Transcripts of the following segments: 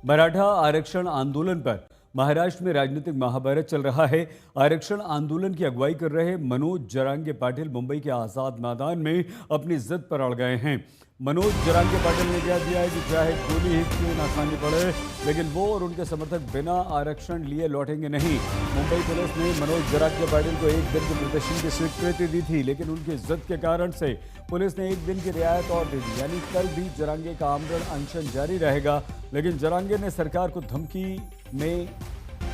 मराठा आरक्षण आंदोलन पर महाराष्ट्र में राजनीतिक महाभारत चल रहा है। आरक्षण आंदोलन की अगुवाई कर रहे मनोज जरांगे पाटिल मुंबई के आजाद मैदान में अपनी जिद पर अड़ गए हैं। मनोज जरांगे पाटिल ने कह दिया है कि चाहे गोली ही क्यों ना खानी पड़े, लेकिन वो और उनके समर्थक बिना आरक्षण लिए लौटेंगे नहीं। मुंबई पुलिस ने मनोज जरांगे पाटिल को एक दिन के प्रदर्शन की स्वीकृति दी थी, लेकिन उनकी जिद के कारण से पुलिस ने एक दिन की रियायत और दे दी। यानी कल भी जरांगे का आमरण अनशन जारी रहेगा, लेकिन जरांगे ने सरकार को धमकी में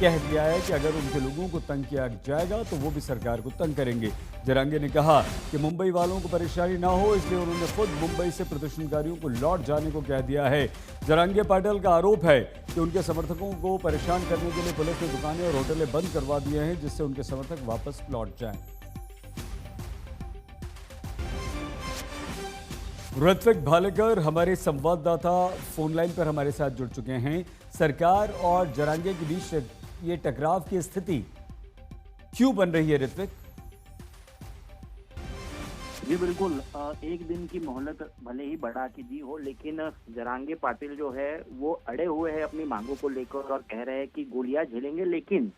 कह दिया है कि अगर उनके लोगों को तंग किया जाएगा तो वो भी सरकार को तंग करेंगे। जरांगे ने कहा कि मुंबई वालों को परेशानी ना हो, इसलिए उन्होंने खुद मुंबई से प्रदर्शनकारियों को लौट जाने को कह दिया है। जरांगे पाटिल का आरोप है कि उनके समर्थकों को परेशान करने के लिए पुलिस ने दुकानें और होटलें बंद करवा दिए हैं, जिससे उनके समर्थक वापस लौट जाएं। ऋत्विक भालेकर हमारे संवाददाता फोन लाइन पर हमारे साथ जुड़ चुके हैं। सरकार और जरांगे के बीच ये टकराव की स्थिति क्यों बन रही है ऋत्विक? जी बिल्कुल, एक दिन की मोहलत भले ही बढ़ा के दी हो, लेकिन जरांगे पाटिल जो है वो अड़े हुए हैं अपनी मांगों को लेकर और कह रहे हैं कि गोलियां झेलेंगे, लेकिन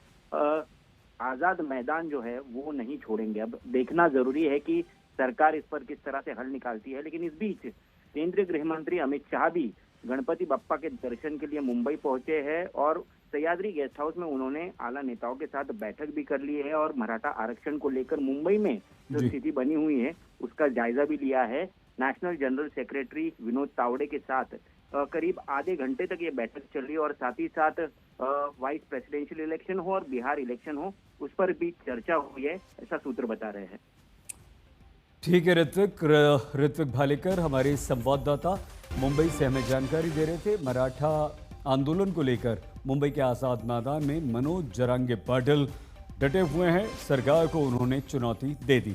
आजाद मैदान जो है वो नहीं छोड़ेंगे। अब देखना जरूरी है कि सरकार इस पर किस तरह से हल निकालती है। लेकिन इस बीच केंद्रीय गृह मंत्री अमित शाह भी गणपति बप्पा के दर्शन के लिए मुंबई पहुंचे हैं और सह्याद्री गेस्ट हाउस में उन्होंने आला नेताओं के साथ बैठक भी कर ली है और मराठा आरक्षण को लेकर मुंबई में जो स्थिति बनी हुई है उसका जायजा भी लिया है। National general secretary Vinod Tawde के साथ करीब आधे घंटे तक ये बैठक चली और साथ ही साथ वाइस प्रेसिडेंशियल इलेक्शन हो और बिहार इलेक्शन हो उस पर भी चर्चा हुई है, ऐसा सूत्र बता रहे हैं। ठीक है ऋत्विक भालेकर हमारे संवाददाता मुंबई से हमें जानकारी दे रहे थे। मराठा आंदोलन को लेकर मुंबई के आजाद मैदान में मनोज जरांगे पाटिल डटे हुए हैं। सरकार को उन्होंने चुनौती दे दी।